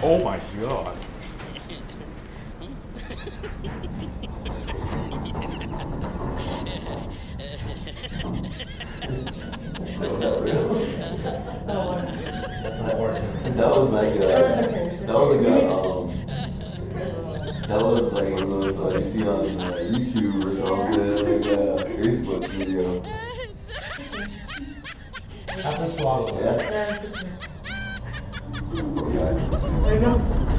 Oh my god. That's not working. That was like that was like one of those you see on YouTube or something, like a Facebook video. Happens to all of us. Yeah. There you go.